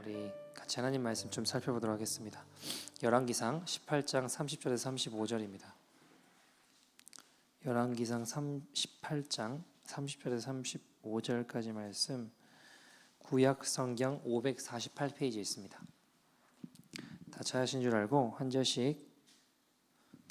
우리 같이 하나님 말씀 좀 살펴보도록 하겠습니다. 열왕기상 18장 30절에서 35절입니다. 열왕기상 18장 30절에서 35절까지 말씀 구약 성경 548페이지에 있습니다. 다 찾으신 줄 알고 한 절씩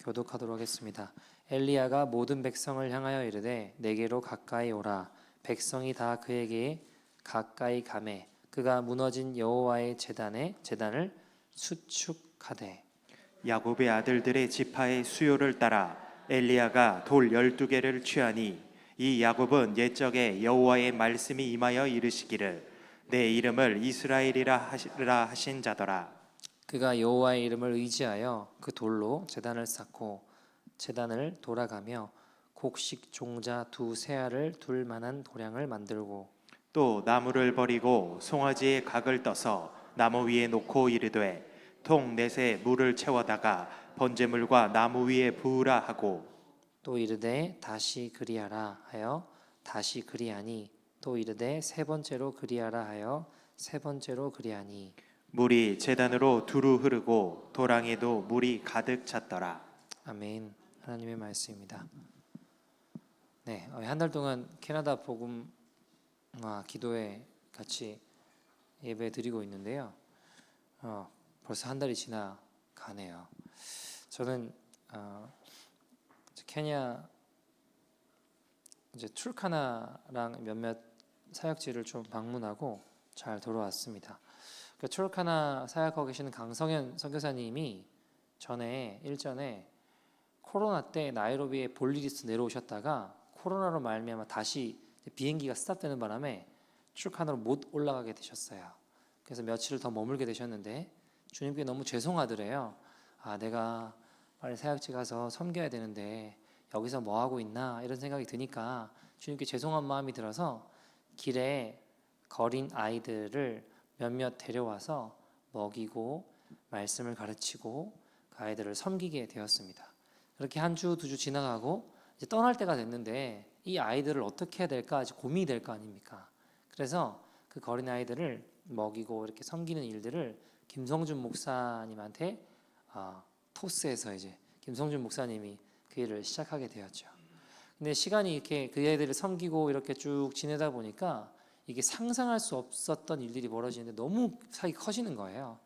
교독하도록 하겠습니다. 엘리야가 모든 백성을 향하여 이르되 내게로 가까이 오라. 백성이 다 그에게 가까이 가매 그가 무너진 여호와의 제단을 수축하되 야곱의 아들들의 지파의 수요를 따라 엘리야가 돌 12개를 취하니 이 야곱은 옛적에 여호와의 말씀이 임하여 이르시기를 내 이름을 이스라엘이라 하시라 하신 자더라. 그가 여호와의 이름을 의지하여 그 돌로 제단을 쌓고 제단을 돌아가며 곡식 종자 두 세알을 둘 만한 도량을 만들고 또 나무를 버리고 송아지의 각을 떠서 나무 위에 놓고 이르되 통 넷에 물을 채워다가 번제물과 나무 위에 부으라 하고 또 이르되 다시 그리하라 하여 다시 그리하니 또 이르되 세 번째로 그리하라 하여 세 번째로 그리하니 물이 제단으로 두루 흐르고 도랑에도 물이 가득 찼더라. 아멘. 하나님의 말씀입니다. 네, 한 달 동안 캐나다 복음 기도회 같이 예배 드리고 있는데요. 벌써 한 달이 지나가네요. 저는 케냐 이제 툴카나랑 몇몇 사역지를 좀 방문하고 잘 돌아왔습니다. 툴카나 사역하고 계시는 강성현 선교사님이 일전에 코로나 때 나이로비에 볼 일이 있어 내려오셨다가 코로나로 말미암아 다시 비행기가 스탑되는 바람에 툴카나로 못 올라가게 되셨어요. 그래서 며칠을 더 머물게 되셨는데 주님께 너무 죄송하더래요. 내가 빨리 사역지 가서 섬겨야 되는데 여기서 뭐 하고 있나 이런 생각이 드니까 주님께 죄송한 마음이 들어서 길에 거린 아이들을 몇몇 데려와서 먹이고 말씀을 가르치고 그 아이들을 섬기게 되었습니다. 그렇게 한 주, 두 주 지나가고 이제 떠날 때가 됐는데 이 아이들을 어떻게 해야 될까 아직 고민이 될 거 아닙니까? 그래서 그 거린 아이들을 먹이고 이렇게 섬기는 일들을 김성준 목사님한테 토스해서 이제 김성준 목사님이 그 일을 시작하게 되었죠. 근데 시간이 이렇게 그 아이들을 섬기고 이렇게 쭉 지내다 보니까 이게 상상할 수 없었던 일들이 벌어지는데 너무 사이 커지는 거예요.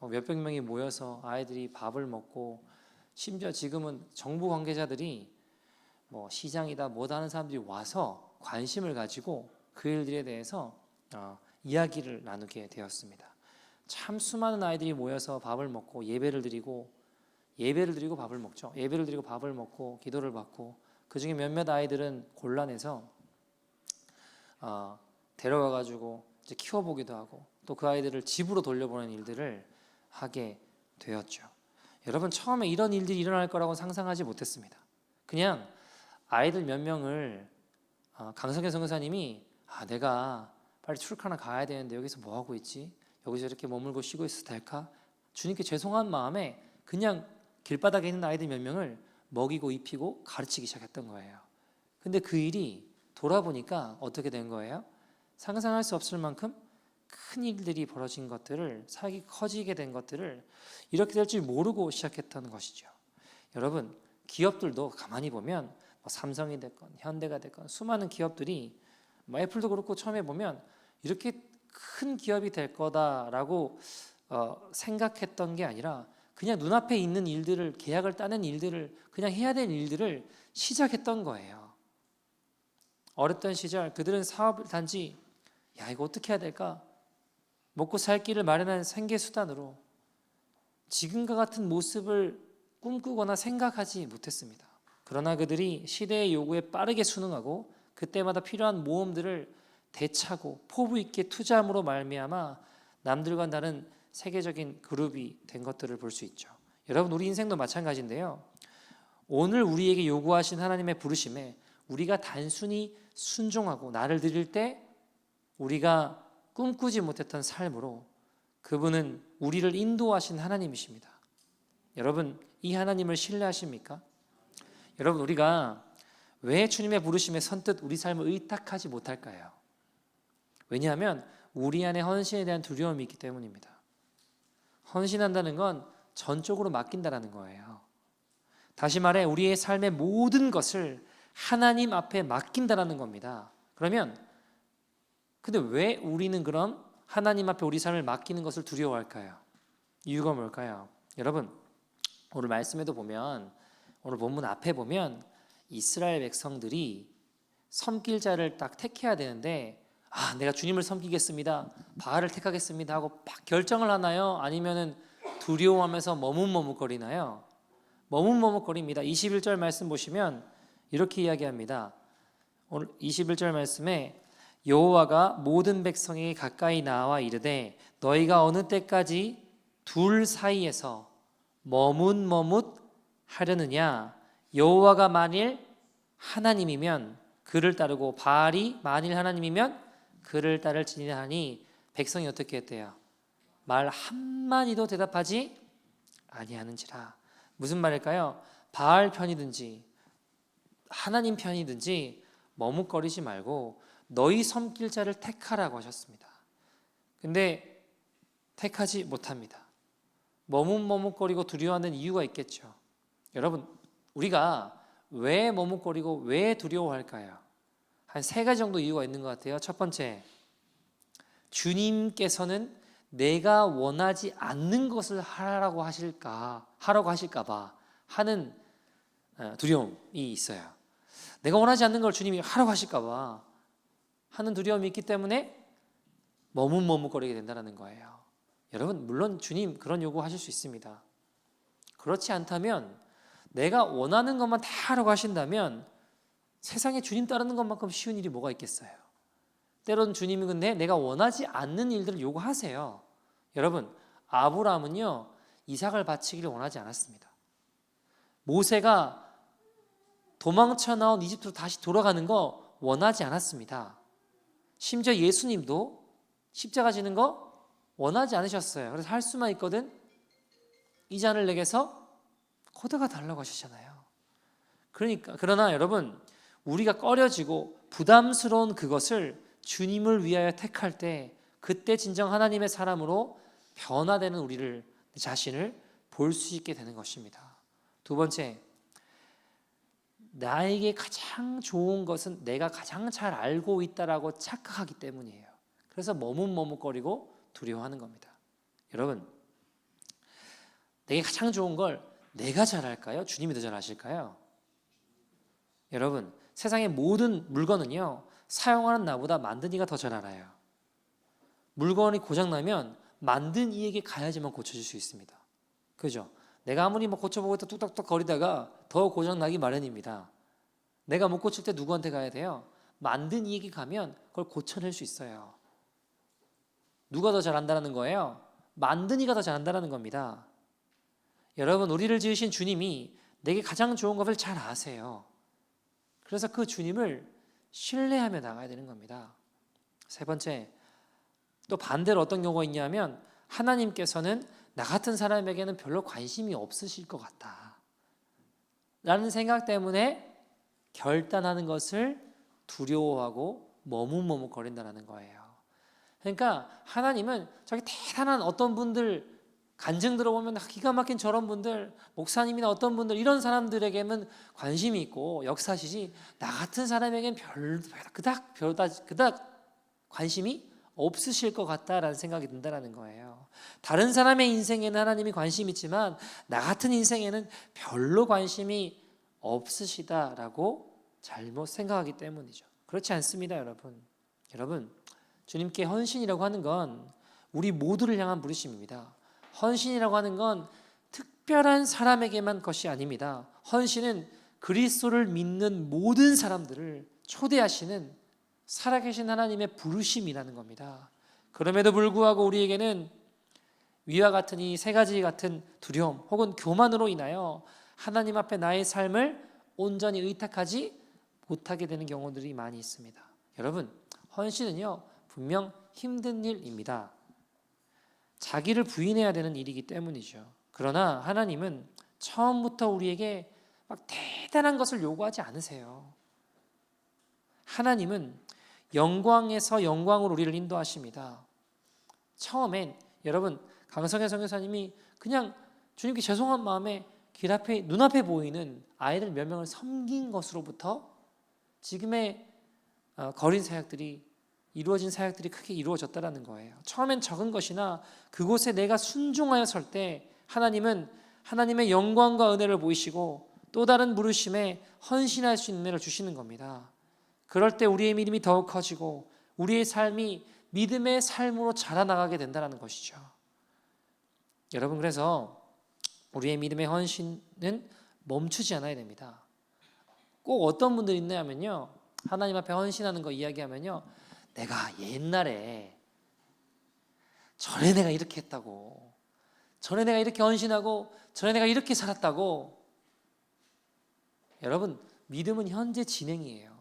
몇백 명이 모여서 아이들이 밥을 먹고 심지어 지금은 정부 관계자들이 시장이다 뭐다 하는 사람들이 와서 관심을 가지고 그 일들에 대해서 이야기를 나누게 되었습니다. 참 수많은 아이들이 모여서 밥을 먹고 예배를 드리고 밥을 먹죠. 예배를 드리고 밥을 먹고 기도를 받고 그중에 몇몇 아이들은 곤란해서 데려와가지고 이제 키워보기도 하고 또 그 아이들을 집으로 돌려보내는 일들을 하게 되었죠. 여러분 처음에 이런 일들이 일어날 거라고 상상하지 못했습니다. 그냥 아이들 몇 명을 강성현 선교사님이 내가 빨리 출카나 가야 되는데 여기서 뭐 하고 있지? 여기서 이렇게 머물고 쉬고 있어도 될까? 주님께 죄송한 마음에 그냥 길바닥에 있는 아이들 몇 명을 먹이고 입히고 가르치기 시작했던 거예요. 근데 그 일이 돌아보니까 어떻게 된 거예요? 상상할 수 없을 만큼 큰 일들이 벌어진 것들을 사역이 커지게 된 것들을 이렇게 될 줄 모르고 시작했던 것이죠. 여러분 기업들도 가만히 보면 삼성이 됐건 현대가 됐건 수많은 기업들이 애플도 그렇고 처음에 보면 이렇게 큰 기업이 될 거다라고 생각했던 게 아니라 그냥 눈앞에 있는 일들을 계약을 따낸 일들을 그냥 해야 될 일들을 시작했던 거예요. 어렸던 시절 그들은 사업을 단지 이거 어떻게 해야 될까? 먹고 살 길을 마련하는 생계수단으로 지금과 같은 모습을 꿈꾸거나 생각하지 못했습니다. 그러나 그들이 시대의 요구에 빠르게 순응하고 그때마다 필요한 모험들을 대차고 포부 있게 투자함으로 말미암아 남들과 다른 세계적인 그룹이 된 것들을 볼 수 있죠. 여러분 우리 인생도 마찬가지인데요. 오늘 우리에게 요구하신 하나님의 부르심에 우리가 단순히 순종하고 나를 드릴 때 우리가 꿈꾸지 못했던 삶으로 그분은 우리를 인도하신 하나님이십니다. 여러분 이 하나님을 신뢰하십니까? 여러분 우리가 왜 주님의 부르심에 선뜻 우리 삶을 의탁하지 못할까요? 왜냐하면 우리 안에 헌신에 대한 두려움이 있기 때문입니다. 헌신한다는 건 전적으로 맡긴다라는 거예요. 다시 말해 우리의 삶의 모든 것을 하나님 앞에 맡긴다라는 겁니다. 그러면 근데 왜 우리는 그런 하나님 앞에 우리 삶을 맡기는 것을 두려워할까요? 이유가 뭘까요? 여러분, 오늘 말씀에도 보면, 오늘 본문 앞에 보면 이스라엘 백성들이 섬길 자를 딱 택해야 되는데, 내가 주님을 섬기겠습니다, 바알을 택하겠습니다 하고 결정을 하나요? 아니면은 두려워하면서 머뭇머뭇거리나요? 머뭇머뭇거립니다. 21절 말씀 보시면 이렇게 이야기합니다. 오늘 21절 말씀에 여호와가 모든 백성에게 가까이 나와 이르되 너희가 어느 때까지 둘 사이에서 머뭇머뭇 하려느냐. 여호와가 만일 하나님이면 그를 따르고 바알이 만일 하나님이면 그를 따를지니라 하니 백성이 어떻게 했대요? 말 한마디도 대답하지 아니하는지라. 무슨 말일까요? 바알 편이든지 하나님 편이든지 머뭇거리지 말고 너희 섬길 자를 택하라고 하셨습니다. 근데 택하지 못합니다. 머뭇머뭇거리고 두려워하는 이유가 있겠죠. 여러분, 우리가 왜 머뭇거리고 왜 두려워할까요? 한 3가지 정도 이유가 있는 것 같아요. 첫 번째, 주님께서는 내가 원하지 않는 것을 하라고 하실까 봐 하는 두려움이 있어요. 내가 원하지 않는 걸 주님이 하라고 하실까 봐 하는 두려움이 있기 때문에 머뭇머뭇거리게 된다는 거예요. 여러분, 물론 주님 그런 요구하실 수 있습니다. 그렇지 않다면 내가 원하는 것만 다 하라고 하신다면 세상에 주님 따르는 것만큼 쉬운 일이 뭐가 있겠어요. 때로는 주님이 근데 내가 원하지 않는 일들을 요구하세요. 여러분, 아브라함은요 이삭을 바치기를 원하지 않았습니다. 모세가 도망쳐 나온 이집트로 다시 돌아가는 거 원하지 않았습니다. 심지어 예수님도 십자가 지는 거 원하지 않으셨어요. 그래서 할 수만 있거든 이 잔을 내게서 거둬가 달라고 하시잖아요. 그러나 여러분, 우리가 꺼려지고 부담스러운 그것을 주님을 위하여 택할 때 그때 진정 하나님의 사람으로 변화되는 우리를 자신을 볼 수 있게 되는 것입니다. 두 번째, 나에게 가장 좋은 것은 내가 가장 잘 알고 있다라고 착각하기 때문이에요. 그래서 머뭇머뭇거리고 두려워하는 겁니다. 여러분, 내게 가장 좋은 걸 내가 잘 알까요? 주님이 더 잘 아실까요? 여러분, 세상의 모든 물건은요 사용하는 나보다 만든 이가 더 잘 알아요. 물건이 고장나면 만든 이에게 가야지만 고쳐질 수 있습니다. 그죠? 내가 아무리 고쳐보고 있다 뚝딱뚝 거리다가 더 고장나기 마련입니다. 내가 못 고칠 때 누구한테 가야 돼요? 만든 이에게 가면 그걸 고쳐낼 수 있어요. 누가 더 잘한다는 거예요? 만든 이가 더 잘한다는 겁니다. 여러분, 우리를 지으신 주님이 내게 가장 좋은 것을 잘 아세요. 그래서 그 주님을 신뢰하며 나가야 되는 겁니다. 세 번째, 또 반대로 어떤 경우가 있냐면 하나님께서는 나 같은 사람에게는 별로 관심이 없으실 것 같다 라는 생각 때문에 결단하는 것을 두려워하고 머뭇머뭇거린다는 거예요. 그러니까 하나님은 저기 대단한 어떤 분들 간증 들어보면 기가 막힌 저런 분들, 목사님이나 어떤 분들 이런 사람들에게는 관심이 있고 역사시지 나 같은 사람에게는 그닥 관심이 없으실 것 같다라는 생각이 든다는 거예요. 다른 사람의 인생에는 하나님이 관심이 있지만 나 같은 인생에는 별로 관심이 없으시다라고 잘못 생각하기 때문이죠. 그렇지 않습니다, 여러분. 여러분, 주님께 헌신이라고 하는 건 우리 모두를 향한 부르심입니다. 헌신이라고 하는 건 특별한 사람에게만 것이 아닙니다. 헌신은 그리스도를 믿는 모든 사람들을 초대하시는 살아계신 하나님의 부르심이라는 겁니다. 그럼에도 불구하고 우리에게는 위와 같은 이 3가지 같은 두려움 혹은 교만으로 인하여 하나님 앞에 나의 삶을 온전히 의탁하지 못하게 되는 경우들이 많이 있습니다. 여러분, 헌신은요 분명 힘든 일입니다. 자기를 부인해야 되는 일이기 때문이죠. 그러나 하나님은 처음부터 우리에게 막 대단한 것을 요구하지 않으세요. 하나님은 영광에서 영광으로 우리를 인도하십니다. 처음엔 여러분 강성현 선교사님이 그냥 주님께 죄송한 마음에 길 앞에 눈앞에 보이는 아이들 몇 명을 섬긴 것으로부터 지금의 거린 사역들이 이루어진 사역들이 크게 이루어졌다라는 거예요. 처음엔 적은 것이나 그곳에 내가 순종하여 설 때 하나님은 하나님의 영광과 은혜를 보이시고 또 다른 부르심에 헌신할 수 있는 은혜를 주시는 겁니다. 그럴 때 우리의 믿음이 더욱 커지고 우리의 삶이 믿음의 삶으로 자라나가게 된다는 것이죠. 여러분, 그래서 우리의 믿음의 헌신은 멈추지 않아야 됩니다. 꼭 어떤 분들이 있냐면요, 하나님 앞에 헌신하는 거 이야기하면요, 내가 옛날에 전에 내가 이렇게 했다고, 전에 내가 이렇게 헌신하고 전에 내가 이렇게 살았다고. 여러분, 믿음은 현재 진행이에요.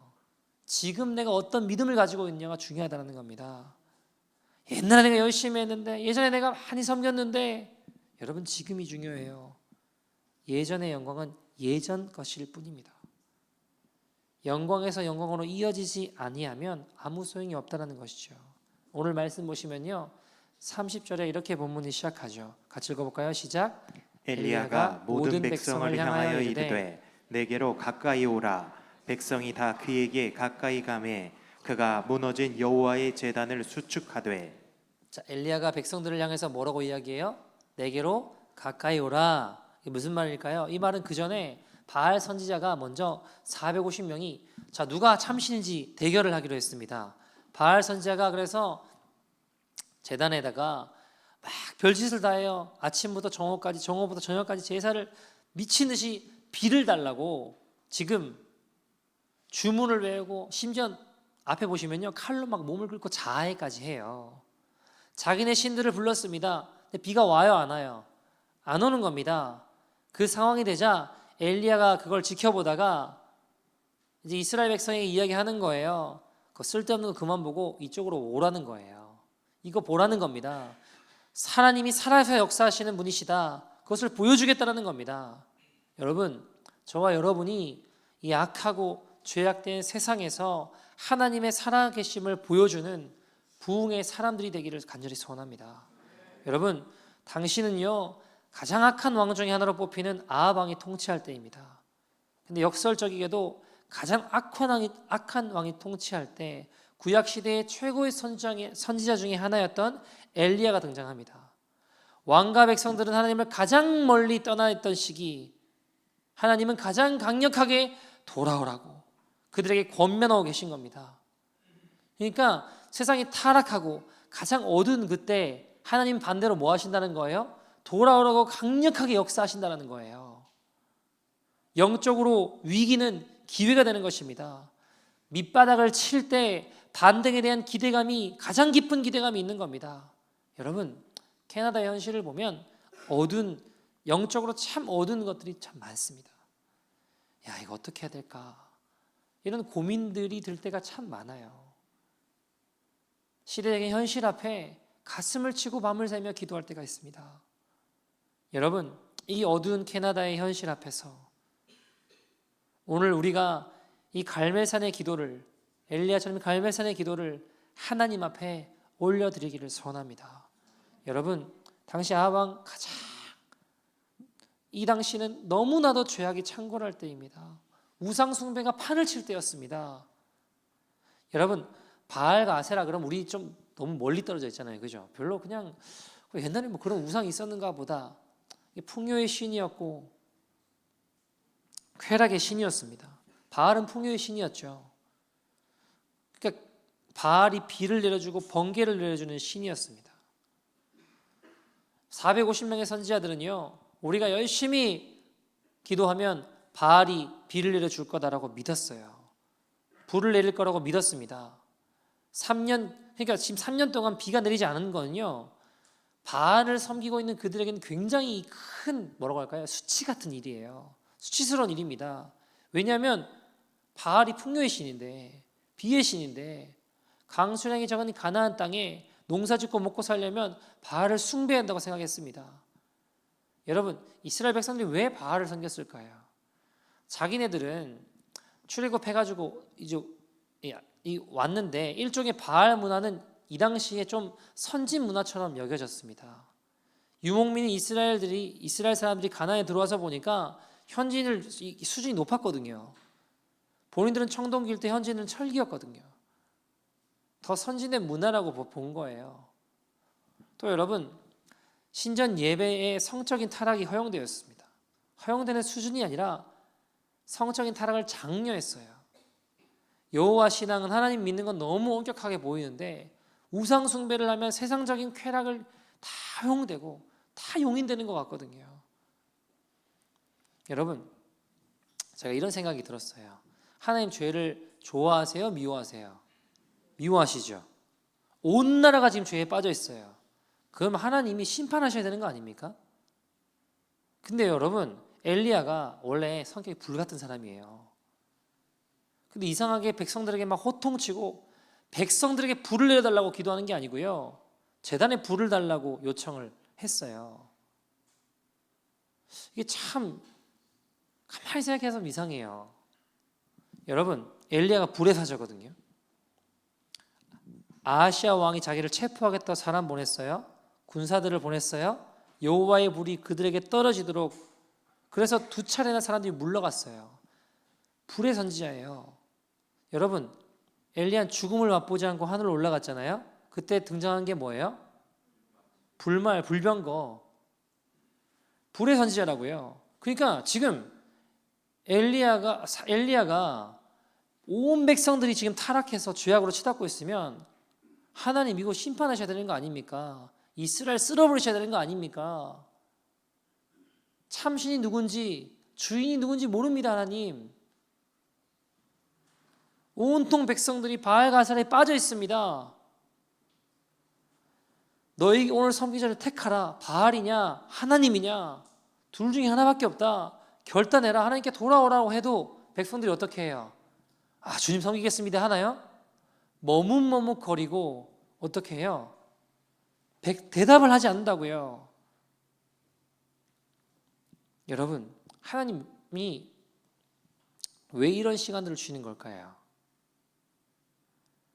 지금 내가 어떤 믿음을 가지고 있느냐가 중요하다는 겁니다. 옛날에 내가 열심히 했는데, 예전에 내가 많이 섬겼는데, 여러분 지금이 중요해요. 예전의 영광은 예전 것일 뿐입니다. 영광에서 영광으로 이어지지 아니하면 아무 소용이 없다는 것이죠. 오늘 말씀 보시면요, 30절에 이렇게 본문이 시작하죠. 같이 읽어볼까요? 시작. 엘리야가 모든 백성을 향하여 이르되 내게로 가까이 오라. 백성이 다 그에게 가까이 가매 그가 무너진 여호와의 제단을 수축하되. 자, 엘리야가 백성들을 향해서 뭐라고 이야기해요? 내게로 가까이 오라. 이게 무슨 말일까요? 이 말은 그 전에 바알 선지자가 먼저 450명이 자, 누가 참신인지 대결을 하기로 했습니다. 바알 선지자가 그래서 제단에다가 막 별짓을 다 해요. 아침부터 정오까지, 정오부터 저녁까지 제사를 미친 듯이 비를 달라고 지금 주문을 외우고, 심지어 앞에 보시면요, 칼로 막 몸을 긁고 자해까지 해요. 자기네 신들을 불렀습니다. 근데 비가 와요, 안 와요? 안 오는 겁니다. 그 상황이 되자 엘리야가 그걸 지켜보다가 이제 이스라엘 백성에게 이야기하는 거예요. 그 쓸데없는 거 그만 보고 이쪽으로 오라는 거예요. 이거 보라는 겁니다. 하나님이 살아서 역사하시는 분이시다. 그것을 보여주겠다는 겁니다. 여러분, 저와 여러분이 이 악하고 죄악된 세상에서 하나님의 살아계심을 보여주는 부흥의 사람들이 되기를 간절히 소원합니다. 여러분, 당신은요, 가장 악한 왕 중에 하나로 뽑히는 아합 왕이 통치할 때입니다. 근데 역설적이게도 가장 악한 왕이 통치할 때 구약 시대의 최고의 선지자 중에 하나였던 엘리야가 등장합니다. 왕과 백성들은 하나님을 가장 멀리 떠나 있던 시기, 하나님은 가장 강력하게 돌아오라고 그들에게 권면하고 계신 겁니다. 그러니까 세상이 타락하고 가장 어두운 그때 하나님 반대로 뭐 하신다는 거예요? 돌아오라고 강력하게 역사하신다는 거예요. 영적으로 위기는 기회가 되는 것입니다. 밑바닥을 칠 때 반등에 대한 기대감이, 가장 깊은 기대감이 있는 겁니다. 여러분, 캐나다의 현실을 보면 영적으로 참 어두운 것들이 참 많습니다. 야, 이거 어떻게 해야 될까? 이런 고민들이 들 때가 참 많아요. 시대적인 현실 앞에 가슴을 치고 밤을 새며 기도할 때가 있습니다. 여러분, 이 어두운 캐나다의 현실 앞에서 오늘 우리가 이 갈멜산의 기도를, 엘리야처럼 갈멜산의 기도를 하나님 앞에 올려드리기를 소원합니다. 여러분, 당시 아합 왕 이 당시는 너무나도 죄악이 창궐할 때입니다. 우상 숭배가 판을 칠 때였습니다. 여러분, 바알과 아세라 그럼 우리 좀 너무 멀리 떨어져 있잖아요, 그죠? 별로 그냥 옛날에 뭐 그런 우상이 있었는가 보다. 풍요의 신이었고 쾌락의 신이었습니다. 바알은 풍요의 신이었죠. 그러니까 바알이 비를 내려주고 번개를 내려주는 신이었습니다. 450명의 선지자들은요, 우리가 열심히 기도하면 바알이 비를 내려줄 거다라고 믿었어요. 불을 내릴 거라고 믿었습니다. 그러니까 지금 3년 동안 비가 내리지 않은 거는요, 바알을 섬기고 있는 그들에게는 굉장히 큰, 뭐라고 할까요? 수치 같은 일이에요. 수치스러운 일입니다. 왜냐하면 바알이 풍요의 신인데, 비의 신인데, 강수량이 적은 가나안 땅에 농사짓고 먹고 살려면 바알을 숭배한다고 생각했습니다. 여러분, 이스라엘 백성들이 왜 바알을 섬겼을까요? 자기네들은 출애굽해가지고 이제 왔는데 일종의 바알 문화는 이 당시에 좀 선진 문화처럼 여겨졌습니다. 유목민인 이스라엘 사람들이 가나안에 들어와서 보니까 현지인들 수준이 높았거든요. 본인들은 청동기일 때 현지인은 철기였거든요. 더 선진된 문화라고 본 거예요. 또 여러분, 신전 예배의 성적인 타락이 허용되었습니다. 허용되는 수준이 아니라 성적인 타락을 장려했어요. 여호와 신앙은 하나님 믿는 건 너무 엄격하게 보이는데 우상 숭배를 하면 세상적인 쾌락을 다 허용되고 다 용인되는 것 같거든요. 여러분, 제가 이런 생각이 들었어요. 하나님 죄를 좋아하세요? 미워하세요? 미워하시죠. 온 나라가 지금 죄에 빠져 있어요. 그럼 하나님이 심판하셔야 되는 거 아닙니까? 근데 여러분, 엘리야가 원래 성격이 불같은 사람이에요. 근데 이상하게 백성들에게 막 호통치고 백성들에게 불을 내려달라고 기도하는 게 아니고요, 제단에 불을 달라고 요청을 했어요. 이게 참 가만히 생각해서 이상해요. 여러분, 엘리야가 불의 사자거든요. 아하시아 왕이 자기를 체포하겠다고 사람 보냈어요. 군사들을 보냈어요. 여호와의 불이 그들에게 떨어지도록, 그래서 2차례나 사람들이 물러갔어요. 불의 선지자예요. 여러분, 엘리야는 죽음을 맛보지 않고 하늘로 올라갔잖아요. 그때 등장한 게 뭐예요? 불말, 불병거. 불의 선지자라고요. 그러니까 지금 엘리야가 온 백성들이 지금 타락해서 죄악으로 치닫고 있으면 하나님 이거 심판하셔야 되는 거 아닙니까? 이스라엘 쓸어버리셔야 되는 거 아닙니까? 참신이 누군지, 주인이 누군지 모릅니다. 하나님. 온통 백성들이 바알 가살에 빠져 있습니다. 너희 오늘 섬기자를 택하라. 바알이냐 하나님이냐, 둘 중에 하나밖에 없다. 결단해라. 하나님께 돌아오라고 해도 백성들이 어떻게 해요? 아, 주님 섬기겠습니다 하나요? 머뭇머뭇거리고 어떻게 해요? 대답을 하지 않는다고요. 여러분, 하나님이 왜 이런 시간들을 주시는 걸까요?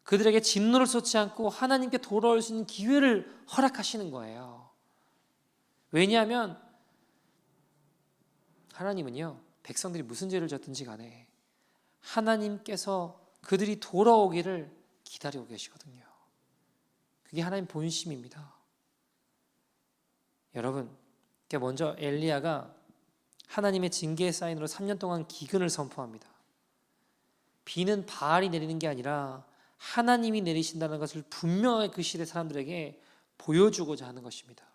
그들에게 진노를 쏟지 않고 하나님께 돌아올 수 있는 기회를 허락하시는 거예요. 왜냐하면 하나님은요, 백성들이 무슨 죄를 졌든지 간에 하나님께서 그들이 돌아오기를 기다리고 계시거든요. 그게 하나님 본심입니다. 여러분, 먼저 엘리야가 하나님의 징계의 사인으로 3년 동안 기근을 선포합니다. 비는 바알이 내리는 게 아니라 하나님이 내리신다는 것을 분명하게 그 시대 사람들에게 보여주고자 하는 것입니다.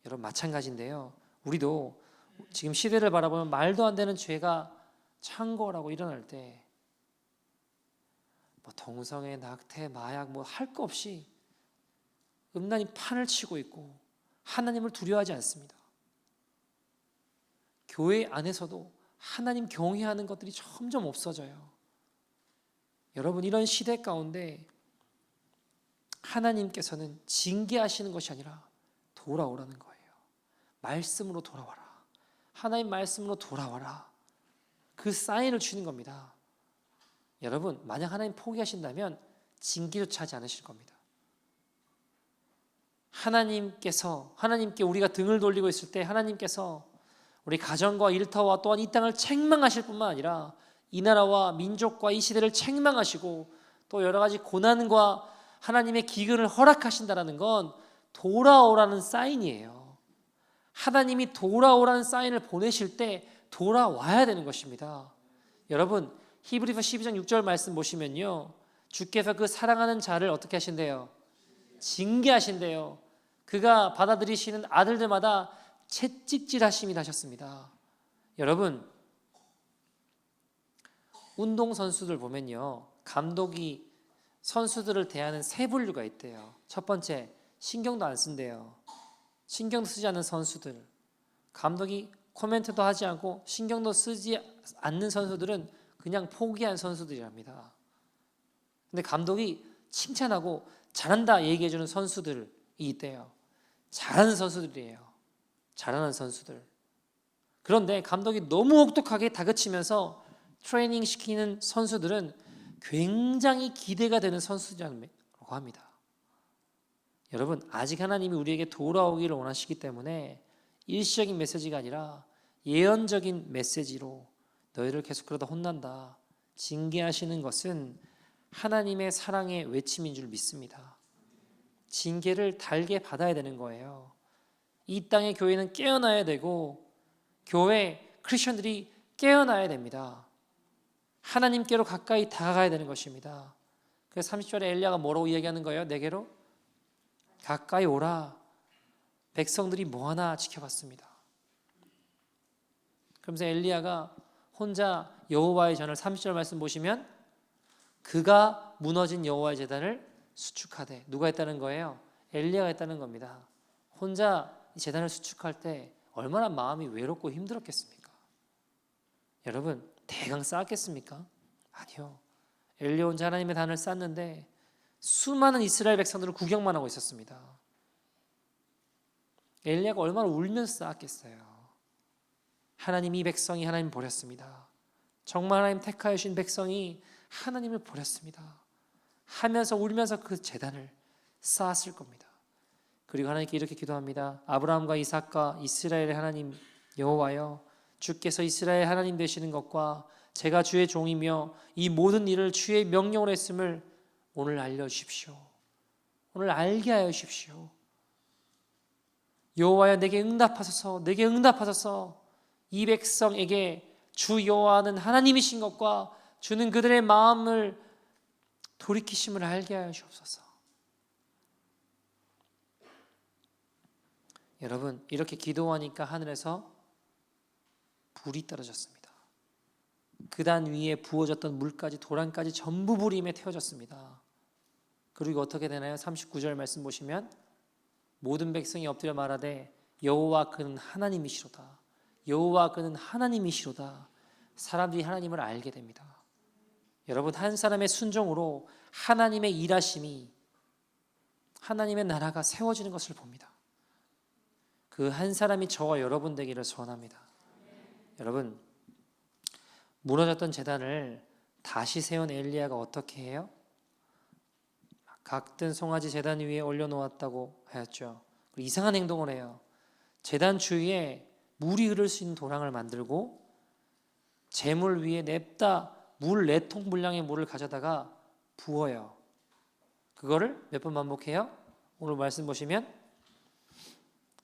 여러분, 마찬가지인데요, 우리도 지금 시대를 바라보면 말도 안 되는 죄가 창궐하고 일어날 때 뭐 동성애, 낙태, 마약 뭐 할 거 없이 음란이 판을 치고 있고 하나님을 두려워하지 않습니다. 교회 안에서도 하나님 경외하는 것들이 점점 없어져요. 여러분, 이런 시대 가운데 하나님께서는 징계하시는 것이 아니라 돌아오라는 거예요. 말씀으로 돌아와라. 하나님 말씀으로 돌아와라. 그 사인을 주는 겁니다. 여러분, 만약 하나님 포기하신다면 징계조차 하지 않으실 겁니다. 하나님께 우리가 등을 돌리고 있을 때 하나님께서 우리 가정과 일터와 또한 이 땅을 책망하실 뿐만 아니라 이 나라와 민족과 이 시대를 책망하시고 또 여러 가지 고난과 하나님의 기근을 허락하신다는 건 돌아오라는 사인이에요. 하나님이 돌아오라는 사인을 보내실 때 돌아와야 되는 것입니다. 여러분, 히브리서 12장 6절 말씀 보시면요, 주께서 그 사랑하는 자를 어떻게 하신대요? 징계하신대요. 그가 받아들이시는 아들들마다 채찍질하심이 하셨습니다. 여러분, 운동선수들 보면요, 감독이 선수들을 대하는 세 분류가 있대요. 첫 번째, 신경도 안 쓴대요. 신경도 쓰지 않는 선수들. 감독이 코멘트도 하지 않고 신경도 쓰지 않는 선수들은 그냥 포기한 선수들이랍니다. 근데 감독이 칭찬하고 잘한다 얘기해주는 선수들이 있대요. 잘하는 선수들이에요. 잘하는 선수들. 그런데 감독이 너무 혹독하게 다그치면서 트레이닝 시키는 선수들은 굉장히 기대가 되는 선수라고 합니다. 여러분, 아직 하나님이 우리에게 돌아오기를 원하시기 때문에 일시적인 메시지가 아니라 예언적인 메시지로 너희를 계속 그러다 혼난다, 징계하시는 것은 하나님의 사랑의 외침인 줄 믿습니다. 징계를 달게 받아야 되는 거예요. 이 땅의 교회는 깨어나야 되고 교회 크리스천들이 깨어나야 됩니다. 하나님께로 가까이 다가가야 되는 것입니다. 그래서 30절에 엘리야가 뭐라고 이야기하는 거예요? 내게로 가까이 오라. 백성들이 뭐하나 지켜봤습니다. 그러면서 엘리야가 혼자 여호와의 전을 30절 말씀 보시면 그가 무너진 여호와의 제단을 수축하되, 누가 했다는 거예요? 엘리야가 했다는 겁니다. 혼자 이 제단을 수축할 때 얼마나 마음이 외롭고 힘들었겠습니까? 여러분, 대강 쌓았겠습니까? 아니요. 엘리야 혼자 하나님의 단을 쌓는데 수많은 이스라엘 백성들을 구경만 하고 있었습니다. 엘리야가 얼마나 울면서 쌓았겠어요. 하나님, 이 백성이 하나님 버렸습니다. 정말 하나님 택하여 주신 백성이 하나님을 버렸습니다 하면서 울면서 그 제단을 쌓았을 겁니다. 그리고 하나님께 이렇게 기도합니다. 아브라함과 이삭과 이스라엘의 하나님 여호와여, 주께서 이스라엘 하나님 되시는 것과 제가 주의 종이며 이 모든 일을 주의 명령으로 했음을 오늘 알려주십시오. 오늘 알게 하여 주십시오. 여호와여, 내게 응답하소서. 내게 응답하소서. 이 백성에게 주 여호와는 하나님이신 것과 주는 그들의 마음을 돌이키심을 알게 하여 주옵소서. 여러분, 이렇게 기도하니까 하늘에서 불이 떨어졌습니다. 그단 위에 부어졌던 물까지 도랑까지 전부 불임에 태워졌습니다. 그리고 어떻게 되나요? 39절 말씀 보시면 모든 백성이 엎드려 말하되 여호와 그는 하나님이시로다. 여호와 그는 하나님이시로다. 사람들이 하나님을 알게 됩니다. 여러분, 한 사람의 순종으로 하나님의 일하심이, 하나님의 나라가 세워지는 것을 봅니다. 그 한 사람이 저와 여러분 되기를 소원합니다. 여러분, 무너졌던 제단을 다시 세운 엘리야가 어떻게 해요? 각든 송아지 제단 위에 올려놓았다고 하였죠. 이상한 행동을 해요. 제단 주위에 물이 흐를 수 있는 도랑을 만들고 제물 위에 냅다 물 4통 분량의 물을 가져다가 부어요. 그거를 몇 번 반복해요? 오늘 말씀 보시면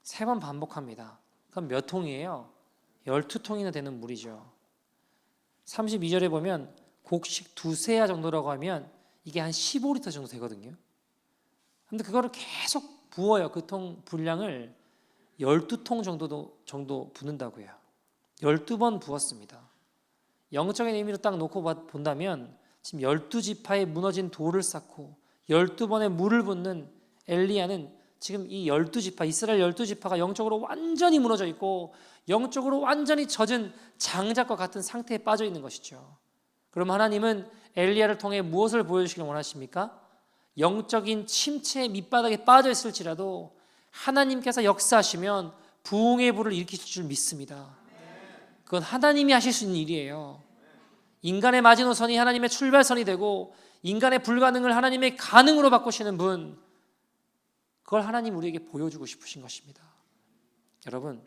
3번 반복합니다. 그럼 몇 통이에요? 12통이나 되는 물이죠. 32절에 보면 곡식 2세야 정도라고 하면 이게 한 15리터 정도 되거든요. 근데 그거를 계속 부어요. 그 통 분량을 12통 정도 붓는다고 해요. 12번 부었습니다. 영적인 의미로 딱 놓고 본다면 지금 12지파에 무너진 돌을 쌓고 12번의 물을 붓는 엘리야는 지금 이 12지파, 이스라엘 12지파가 영적으로 완전히 무너져 있고 영적으로 완전히 젖은 장작과 같은 상태에 빠져 있는 것이죠. 그럼 하나님은 엘리야를 통해 무엇을 보여주시길 원하십니까? 영적인 침체의 밑바닥에 빠져 있을지라도 하나님께서 역사하시면 부흥의 불을 일으키실 줄 믿습니다. 그건 하나님이 하실 수 있는 일이에요. 인간의 마지노선이 하나님의 출발선이 되고 인간의 불가능을 하나님의 가능으로 바꾸시는 분, 그걸 하나님 우리에게 보여주고 싶으신 것입니다. 여러분,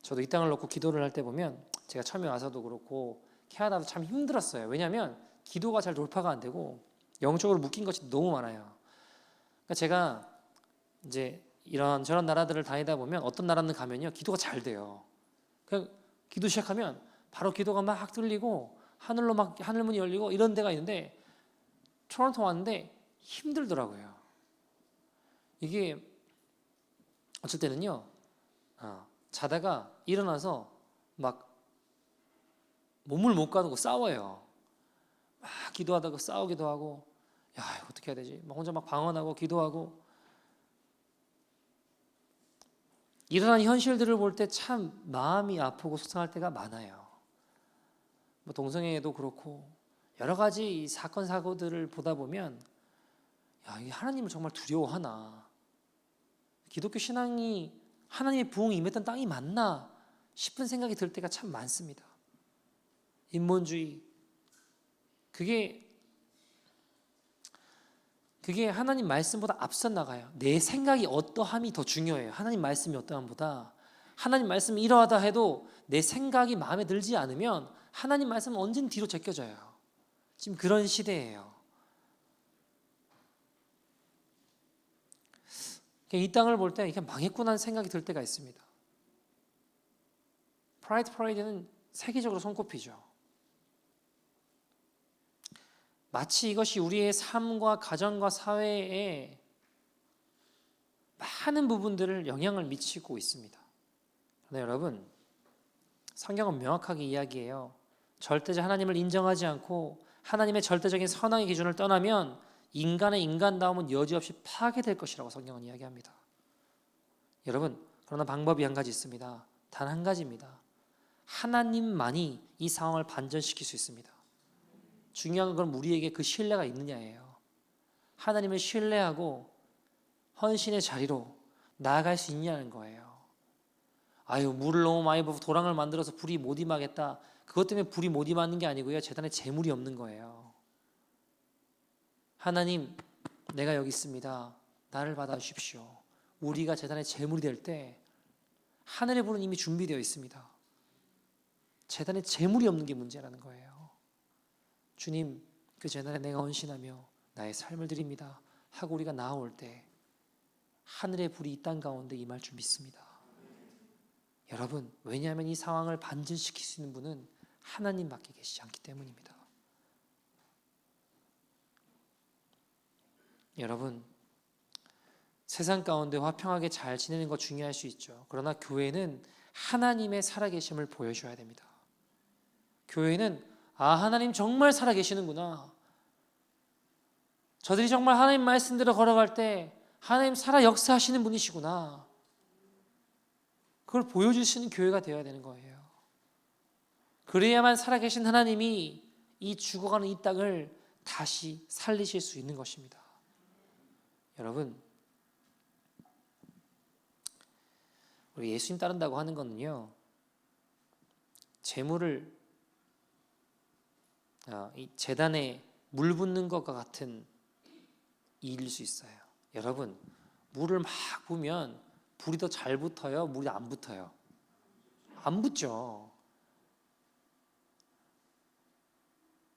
저도 이 땅을 놓고 기도를 할 때 보면 제가 처음에 와서도 그렇고 캐나다도 참 힘들었어요. 왜냐하면 기도가 잘 돌파가 안 되고 영적으로 묶인 것이 너무 많아요. 그러니까 제가 이제 이런저런 나라들을 다니다 보면 어떤 나라는 가면요, 기도가 잘 돼요. 그냥 기도 시작하면 바로 기도가 막 들리고 하늘로 막 하늘문이 열리고 이런 데가 있는데 토론토 왔는데 힘들더라고요. 이게 어쩔 때는요, 자다가 일어나서 막 몸을 못 가누고 싸워요. 막 기도하다가 싸우기도 하고, 야, 이거 어떻게 해야 되지? 막 혼자 막 방언하고 기도하고. 일어난 현실들을 볼 때 참 마음이 아프고 속상할 때가 많아요. 뭐 동성애도 그렇고 여러 가지 이 사건 사고들을 보다 보면, 야, 이 하나님을 정말 두려워하나? 기독교 신앙이 하나님의 부흥이 임했던 땅이 맞나 싶은 생각이 들 때가 참 많습니다. 인본주의, 그게 그게 하나님 말씀보다 앞서 나가요. 내 생각이 어떠함이 더 중요해요. 하나님 말씀이 어떠함보다. 하나님 말씀이 이러하다 해도 내 생각이 마음에 들지 않으면 하나님 말씀은 언제든 뒤로 제껴져요. 지금 그런 시대예요. 이 땅을 볼 때 이게 망했구나 하는 생각이 들 때가 있습니다. 프라이드는 세계적으로 손꼽히죠. 마치 이것이 우리의 삶과 가정과 사회에 많은 부분들을 영향을 미치고 있습니다. 그런데 여러분, 성경은 명확하게 이야기해요. 절대적 하나님을 인정하지 않고 하나님의 절대적인 선악의 기준을 떠나면 인간의 인간다움은 여지없이 파괴될 것이라고 성경은 이야기합니다. 여러분, 그러나 방법이 한 가지 있습니다. 단 한 가지입니다. 하나님만이 이 상황을 반전시킬 수 있습니다. 중요한 건 우리에게 그 신뢰가 있느냐예요. 하나님을 신뢰하고 헌신의 자리로 나아갈 수 있냐는 거예요. 아유, 물을 너무 많이 부어서 도랑을 만들어서 불이 못 임하겠다. 그것 때문에 불이 못 임하는 게 아니고요. 재단에 재물이 없는 거예요. 하나님, 내가 여기 있습니다. 나를 받아주십시오. 우리가 재단에 재물이 될 때 하늘의 불은 이미 준비되어 있습니다. 재단에 재물이 없는 게 문제라는 거예요. 주님, 그 재단에 내가 헌신하며 나의 삶을 드립니다 하고 우리가 나아올 때 하늘의 불이 이 땅 가운데 임할 줄 믿습니다. 여러분, 왜냐하면 이 상황을 반전시킬 수 있는 분은 하나님밖에 계시지 않기 때문입니다. 여러분, 세상 가운데 화평하게 잘 지내는 거 중요할 수 있죠. 그러나 교회는 하나님의 살아계심을 보여줘야 됩니다. 교회는 하나님 정말 살아계시는구나. 저들이 정말 하나님 말씀대로 걸어갈 때 하나님 살아 역사하시는 분이시구나. 그걸 보여주시는 교회가 되어야 되는 거예요. 그래야만 살아계신 하나님이 이 죽어가는 이 땅을 다시 살리실 수 있는 것입니다. 여러분, 우리 예수님 따른다고 하는 거는요, 재물을 이 재단에 물 붓는 것과 같은 일일 수 있어요. 여러분, 물을 막 부으면 불이 더 잘 붙어요? 물이 안 붙어요? 안 붙죠.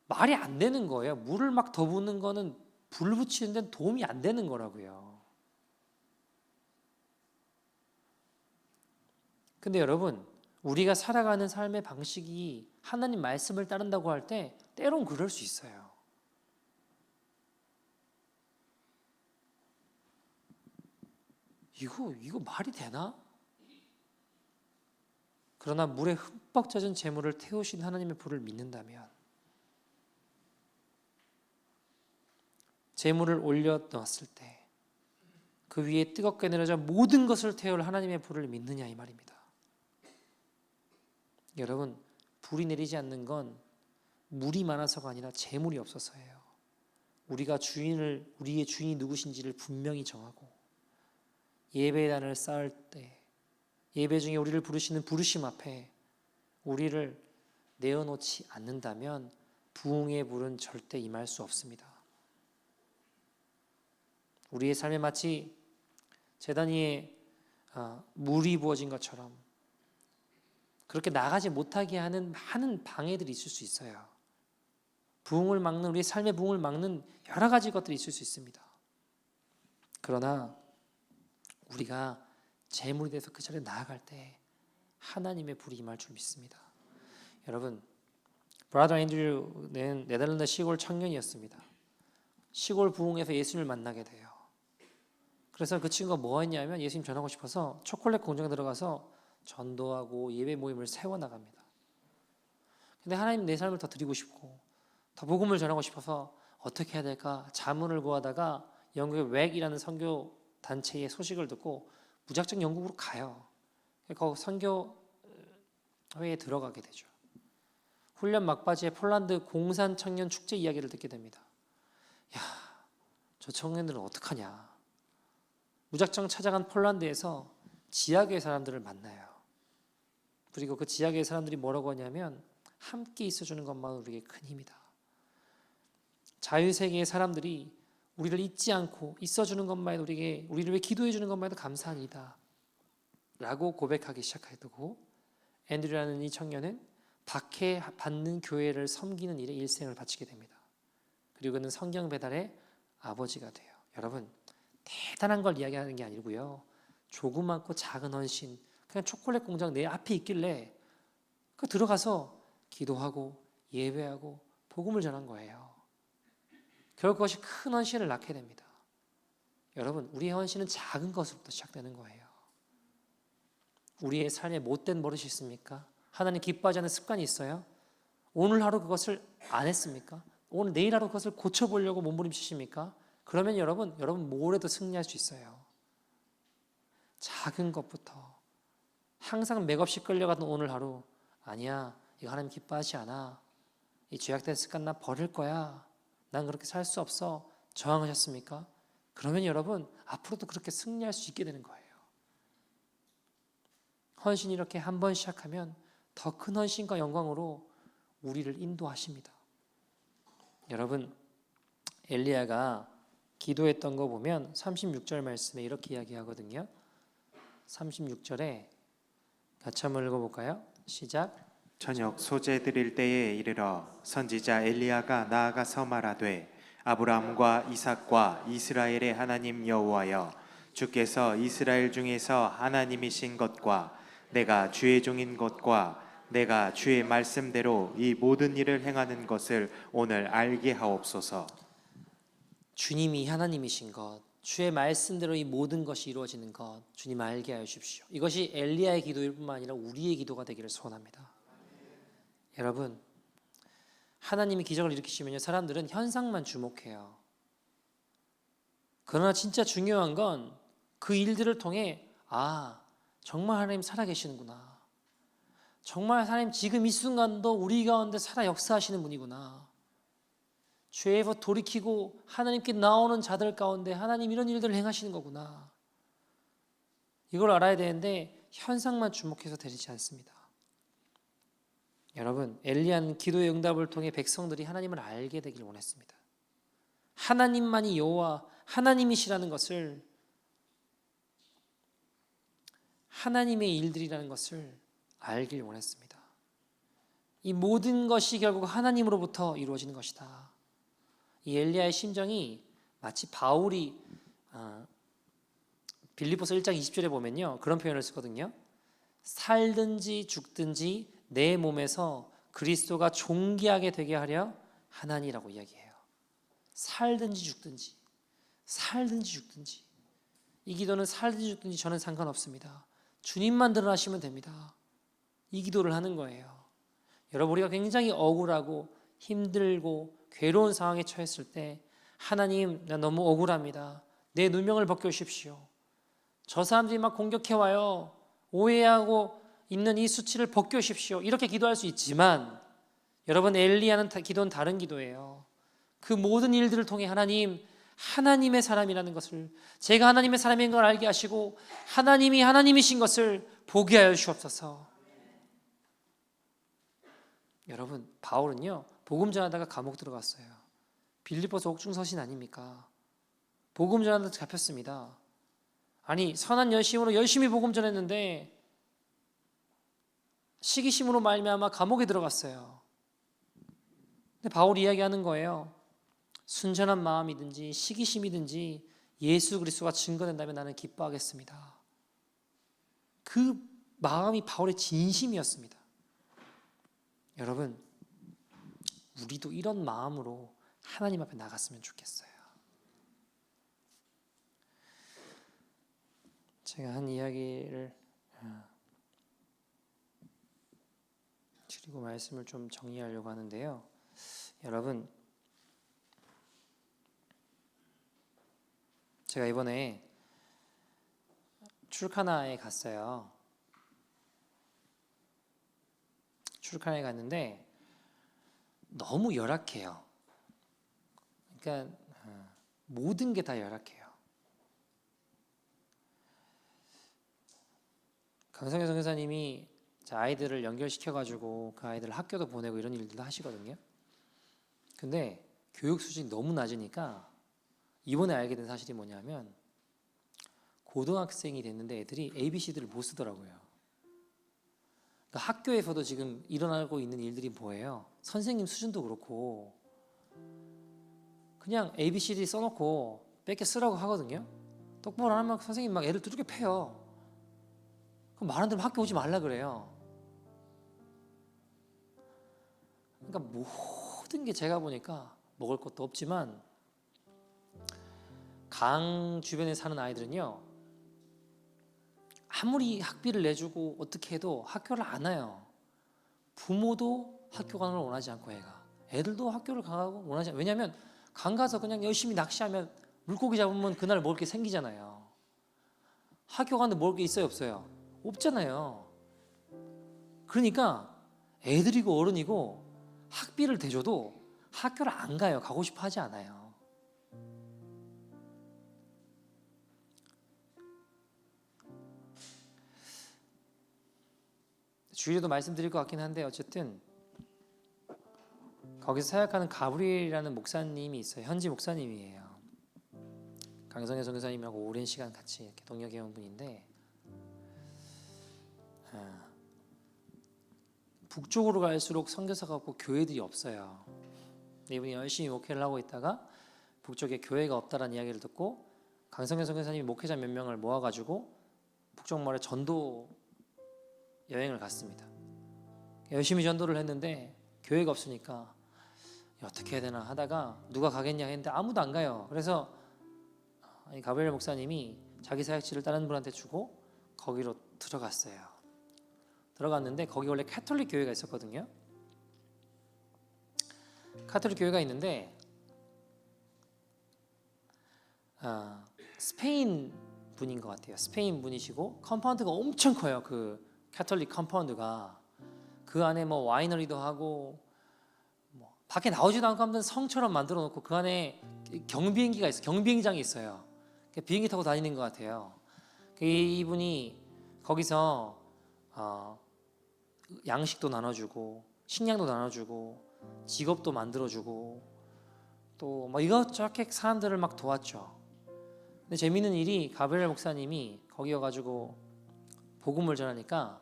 말이 안 되는 거예요. 물을 막 더 붓는 거는 불 붙이는 데는 도움이 안 되는 거라고요. 근데 여러분, 우리가 살아가는 삶의 방식이 하나님 말씀을 따른다고 할 때 때론 그럴 수 있어요. 이거 말이 되나? 그러나 물에 흠뻑 젖은 재물을 태우신 하나님의 불을 믿는다면 재물을 올려 넣었을 때 그 위에 뜨겁게 내려져 모든 것을 태울 하나님의 불을 믿느냐 이 말입니다. 여러분, 불이 내리지 않는 건 물이 많아서가 아니라 재물이 없어서예요. 우리가 우리의 주인이 누구신지를 분명히 정하고 예배단을 쌓을 때 예배 중에 우리를 부르시는 부르심 앞에 우리를 내어놓지 않는다면 부흥의 불은 절대 임할 수 없습니다. 우리의 삶에 마치 제단 위에 물이 부어진 것처럼 그렇게 나가지 못하게 하는 많은 방해들이 있을 수 있어요. 부흥을 막는, 우리의 삶의 부흥을 막는 여러 가지 것들이 있을 수 있습니다. 그러나 우리가 재물이 돼서 그 자리에 나아갈 때 하나님의 불이 임할 줄 믿습니다. 여러분, 브라더 앤드류는 네덜란드 시골 청년이었습니다. 시골 부흥에서 예수님을 만나게 돼요. 그래서 그 친구가 뭐 했냐면 예수님 전하고 싶어서 초콜릿 공장에 들어가서 전도하고 예배 모임을 세워나갑니다. 근데 하나님 내 삶을 더 드리고 싶고 더 복음을 전하고 싶어서 어떻게 해야 될까 자문을 구하다가 영국의 웩이라는 선교 단체의 소식을 듣고 무작정 영국으로 가요. 거기 선교회에 들어가게 되죠. 훈련 막바지에 폴란드 공산 청년 축제 이야기를 듣게 됩니다. 야, 저 청년들은 어떡하냐. 무작정 찾아간 폴란드에서 지하교회 사람들을 만나요. 그리고 그 지하교회 사람들이 뭐라고 하냐면 함께 있어주는 것만 우리에게 큰 힘이다. 자유세계의 사람들이 우리를 잊지 않고 있어주는 것만 해도 우리를 왜 기도해 주는 것만 해도 감사합니다 라고 고백하기 시작하고, 앤드류라는 이 청년은 박해받는 교회를 섬기는 일에 일생을 바치게 됩니다. 그리고 그는 성경 배달의 아버지가 돼요. 여러분, 대단한 걸 이야기하는 게 아니고요, 조그맣고 작은 헌신, 그냥 초콜릿 공장 내 앞에 있길래 그 들어가서 기도하고 예배하고 복음을 전한 거예요. 결국 그것이 큰 헌신을 낳게 됩니다. 여러분, 우리의 헌신은 작은 것으로부터 시작되는 거예요. 우리의 삶에 못된 버릇이 있습니까? 하나님 기뻐하지 않는 습관이 있어요? 오늘 하루 그것을 안 했습니까? 오늘 내일 하루 그것을 고쳐보려고 몸부림치십니까? 그러면 여러분 모레도 승리할 수 있어요. 작은 것부터. 항상 맥없이 끌려가던 오늘 하루, 아니야, 이거 하나님 기뻐하지 않아, 이 죄악된 습관 나 버릴 거야, 난 그렇게 살 수 없어, 저항하셨습니까? 그러면 여러분 앞으로도 그렇게 승리할 수 있게 되는 거예요. 헌신이 이렇게 한 번 시작하면 더 큰 헌신과 영광으로 우리를 인도하십니다. 여러분, 엘리야가 기도했던 거 보면 36절 말씀에 이렇게 이야기하거든요. 36절에 같이 한번 읽어볼까요? 시작. 저녁 소재 드릴 때에 이르러 선지자 엘리야가 나아가서 말하되 아브라함과 이삭과 이스라엘의 하나님 여호와여, 주께서 이스라엘 중에서 하나님이신 것과 내가 주의 종인 것과 내가 주의 말씀대로 이 모든 일을 행하는 것을 오늘 알게 하옵소서. 주님이 하나님이신 것, 주의 말씀대로 이 모든 것이 이루어지는 것 주님 알게 하여 주십시오. 이것이 엘리야의 기도일 뿐만 아니라 우리의 기도가 되기를 소원합니다. 여러분, 하나님이 기적을 일으키시면요, 사람들은 현상만 주목해요. 그러나 진짜 중요한 건 그 일들을 통해, 아, 정말 하나님 살아계시는구나, 정말 하나님 지금 이 순간도 우리 가운데 살아 역사하시는 분이구나, 죄에서 돌이키고 하나님께 나오는 자들 가운데 하나님 이런 일들을 행하시는 거구나, 이걸 알아야 되는데 현상만 주목해서 되지 않습니다. 여러분, 엘리야는 기도의 응답을 통해 백성들이 하나님을 알게 되길 원했습니다. 하나님만이 여호와 하나님이시라는 것을, 하나님의 일들이라는 것을 알길 원했습니다. 이 모든 것이 결국 하나님으로부터 이루어지는 것이다. 이 엘리야의 심정이 마치 바울이 빌립보서 1장 20절에 보면요, 그런 표현을 쓰거든요. 살든지 죽든지 내 몸에서 그리스도가 존귀하게 되게 하려 하나니라고 이야기해요. 살든지 죽든지, 살든지 죽든지. 이 기도는 살든지 죽든지 저는 상관없습니다. 주님만 드러나시면 됩니다. 이 기도를 하는 거예요. 여러분, 우리가 굉장히 억울하고 힘들고 괴로운 상황에 처했을 때, 하나님, 나 너무 억울합니다, 내 누명을 벗겨주십시오, 저 사람들이 막 공격해와요, 오해하고 있는 이 수치를 벗겨주십시오, 이렇게 기도할 수 있지만, 여러분, 엘리야는 기도는 다른 기도예요. 그 모든 일들을 통해 하나님, 하나님의 사람이라는 것을, 제가 하나님의 사람인 걸 알게 하시고 하나님이 하나님이신 것을 보게 하여 주옵소서. 여러분, 바울은요, 복음 전하다가 감옥 들어갔어요. 빌립보서 옥중서신 아닙니까? 복음 전하다가 잡혔습니다. 아니, 선한 열심으로 열심히 복음 전했는데 시기심으로 말미암아 감옥에 들어갔어요. 근데 바울이 이야기하는 거예요. 순전한 마음이든지 시기심이든지 예수 그리스도가 증거된다면 나는 기뻐하겠습니다. 그 마음이 바울의 진심이었습니다. 여러분, 우리도 이런 마음으로 하나님 앞에 나갔으면 좋겠어요. 제가 한 이야기를 드리고 말씀을 좀 정리하려고 하는데요. 여러분, 제가 이번에 출카나에 갔어요. 출카나에 갔는데 너무 열악해요. 그러니까 모든 게 다 열악해요. 강성현 선교사님이 아이들을 연결시켜가지고 그 아이들을 학교도 보내고 이런 일들도 하시거든요. 근데 교육 수준이 너무 낮으니까 이번에 알게 된 사실이 뭐냐면 고등학생이 됐는데 애들이 ABCD를 못 쓰더라고요. 그러니까 학교에서도 지금 일어나고 있는 일들이 뭐예요? 선생님 수준도 그렇고 그냥 ABCD 써놓고 뺏겨 쓰라고 하거든요. 똑바로 안 하면 선생님 막 애들 두들겨 패요. 그럼 말 안 들으면 학교 오지 말라 그래요. 그러니까 모든 게 제가 보니까 먹을 것도 없지만 강 주변에 사는 아이들은요, 아무리 학비를 내주고 어떻게 해도 학교를 안 와요. 부모도 학교 가는 걸 원하지 않고 애들도 학교를 가고 원하지 않아요. 왜냐하면 강 가서 그냥 열심히 낚시하면 물고기 잡으면 그날 먹을 게 생기잖아요. 학교 가는데 먹을 게 있어요, 없어요? 없잖아요. 그러니까 애들이고 어른이고 학비를 대줘도 학교를 안 가요. 가고 싶어 하지 않아요. 주일에도 말씀드릴 것 같긴 한데 어쨌든 거기서 사역하는 가브리엘이라는 목사님이 있어요. 현지 목사님이에요. 강성현 선교사님하고 오랜 시간 같이 이렇게 동역해온 분인데 북쪽으로 갈수록 선교사가 없고 교회들이 없어요. 이분이 열심히 목회를 하고 있다가 북쪽에 교회가 없다라는 이야기를 듣고 강성현 선교사님이 목회자 몇 명을 모아가지고 북쪽 마을에 전도 여행을 갔습니다. 열심히 전도를 했는데 교회가 없으니까 어떻게 해야 되나 하다가 누가 가겠냐 했는데 아무도 안 가요. 그래서 가브리엘 목사님이 자기 사역지를 다른 분한테 주고 거기로 들어갔어요. 들어갔는데 거기 원래 카톨릭 교회가 있었거든요. 카톨릭 교회가 있는데 스페인 분인 것 같아요. 스페인 분이시고 컴파운드가 엄청 커요. 그 카톨릭 컴파운드가 그 안에 뭐 와이너리도 하고 뭐 밖에 나오지도 않고 아무튼 성처럼 만들어 놓고 그 안에 경비행기가 있어요. 경비행장이 있어요. 비행기 타고 다니는 것 같아요. 이분이 거기서 양식도 나눠주고 식량도 나눠주고 직업도 만들어주고 또 뭐 이것저것 사람들을 막 도왔죠. 근데 재미있는 일이 가브리엘 목사님이 거기 와가지고 복음을 전하니까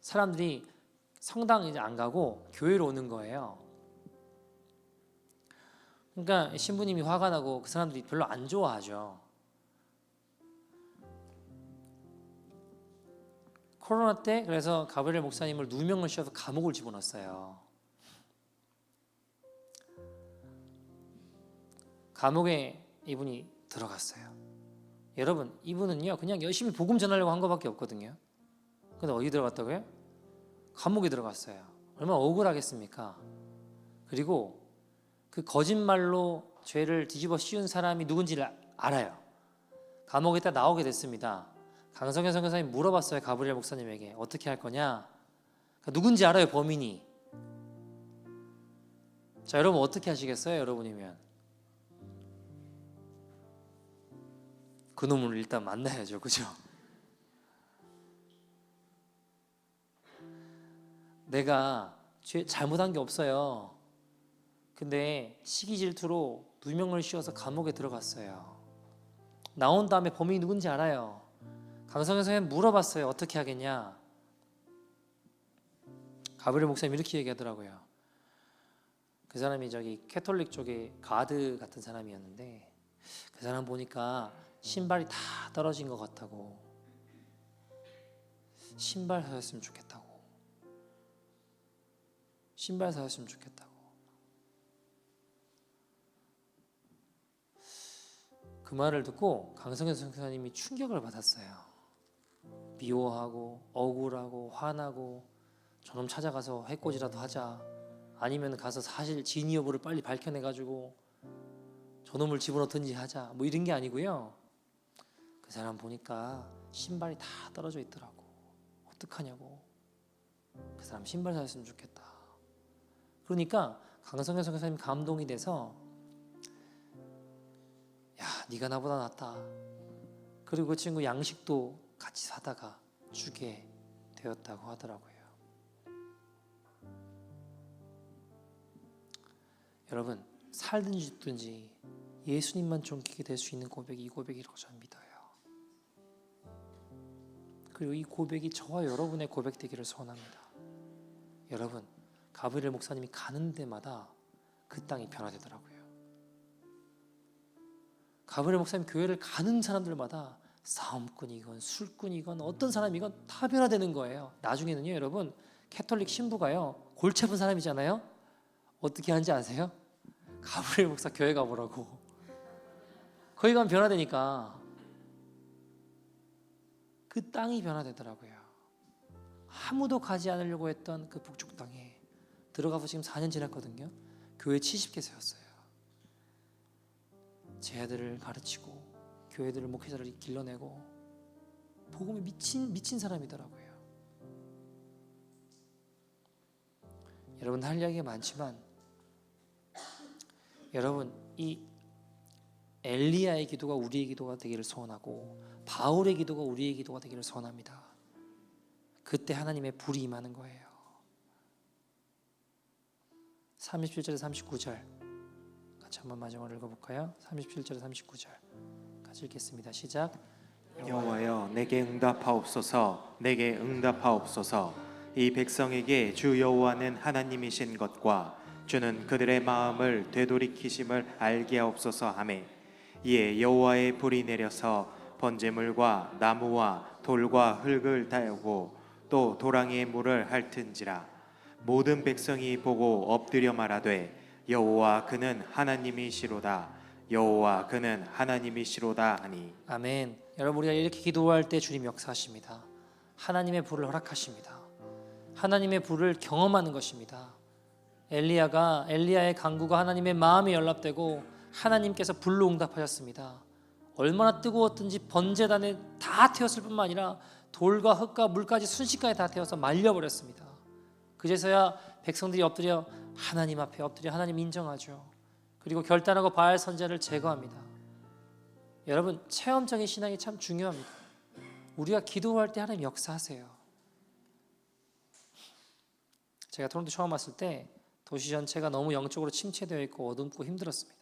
사람들이 성당 이제 안 가고 교회로 오는 거예요. 그러니까 신부님이 화가 나고 그 사람들이 별로 안 좋아하죠. 코로나 때 그래서 가브리엘 목사님을 누명을 씌워서 감옥을 집어넣었어요. 감옥에 이분이 들어갔어요. 여러분, 이분은요 그냥 열심히 복음 전하려고 한 것밖에 없거든요. 근데 어디 들어갔다고요? 감옥에 들어갔어요. 얼마나 억울하겠습니까? 그리고 그 거짓말로 죄를 뒤집어 씌운 사람이 누군지를 알아요. 감옥에 있다 나오게 됐습니다. 강성현 선교사님 물어봤어요. 가브리엘 목사님에게 어떻게 할 거냐? 그러니까 누군지 알아요, 범인이. 자, 여러분 어떻게 하시겠어요? 여러분이면 그놈을 일단 만나야죠, 그죠? 내가 잘못한 게 없어요. 근데 시기 질투로 누명을 씌워서 감옥에 들어갔어요. 나온 다음에 범인이 누군지 알아요. 강성현 선생님 물어봤어요. 어떻게 하겠냐? 가브리엘 목사님 이렇게 얘기하더라고요. 그 사람이 저기 캐톨릭 쪽에 가드 같은 사람이었는데 그 사람 보니까 신발이 다 떨어진 것 같다고. 신발 사줬으면 좋겠다고. 신발 사줬으면 좋겠다고. 그 말을 듣고 강성현 선생님이 충격을 받았어요. 미워하고 억울하고 화나고 저놈 찾아가서 해코지라도 하자, 아니면 가서 사실 진위 여부를 빨리 밝혀내가지고 저놈을 집어넣든지 하자, 뭐 이런 게 아니고요. 그 사람 보니까 신발이 다 떨어져 있더라고. 어떡하냐고. 그 사람 신발 사줬으면 좋겠다. 그러니까 강성현 선생님 감동이 돼서 야, 네가 나보다 낫다. 그리고 그 친구 양식도 같이 사다가 주게 되었다고 하더라고요. 여러분, 살든지 죽든지 예수님만 존귀게 될 수 있는 고백이 이 고백이라고 저는 믿어요. 그리고 이 고백이 저와 여러분의 고백 되기를 소원합니다. 여러분, 가브리엘 목사님이 가는 데마다 그 땅이 변화되더라고요. 가브리엘 목사님 교회를 가는 사람들마다 싸움꾼이건 술꾼이건 어떤 사람이건 다 변화되는 거예요. 나중에는요, 여러분, 캐톨릭 신부가요, 골치 아픈 사람이잖아요. 어떻게 하는지 아세요? 가브리엘 목사 교회 가보라고. 거기 가면 변화되니까 그 땅이 변화되더라고요. 아무도 가지 않으려고 했던 그 북쪽 땅에 들어가서 지금 4년 지났거든요. 교회 70개 세웠어요. 제 아들을 가르치고 교회들을 목회자를 길러내고 복음에 미친 사람이더라고요. 여러분, 할 이야기가 많지만 여러분, 이 엘리야의 기도가 우리의 기도가 되기를 소원하고 바울의 기도가 우리의 기도가 되기를 소원합니다. 그때 하나님의 불이 임하는 거예요. 37절에 39절 같이 한번 마지막으로 읽어볼까요? 37절에 39절 같이 읽겠습니다. 시작. 여호와여 내게 응답하옵소서. 내게 응답하옵소서. 이 백성에게 주 여호와는 하나님이신 것과 주는 그들의 마음을 되돌이키심을 알게 하옵소서 하매 이에 여호와의 불이 내려서 번제물과 나무와 돌과 흙을 달고 또 도랑의 물을 핥은지라. 모든 백성이 보고 엎드려 말하되 여호와 그는 하나님이시로다. 여호와 그는 하나님이시로다 하니. 아멘. 여러분, 우리가 이렇게 기도할 때 주님 역사하십니다. 하나님의 불을 허락하십니다. 하나님의 불을 경험하는 것입니다. 엘리야의 간구가 하나님의 마음에 연락되고 하나님께서 불로 응답하셨습니다. 얼마나 뜨거웠든지 번제단에 다 태웠을 뿐만 아니라 돌과 흙과 물까지 순식간에 다 태워서 말려버렸습니다. 그제서야 백성들이 엎드려 하나님 앞에 엎드려 하나님 인정하죠. 그리고 결단하고 바알 선지자를 제거합니다. 여러분, 체험적인 신앙이 참 중요합니다. 우리가 기도할 때 하나님 역사하세요. 제가 토론토 처음 왔을 때 도시 전체가 너무 영적으로 침체되어 있고 어둡고 힘들었습니다.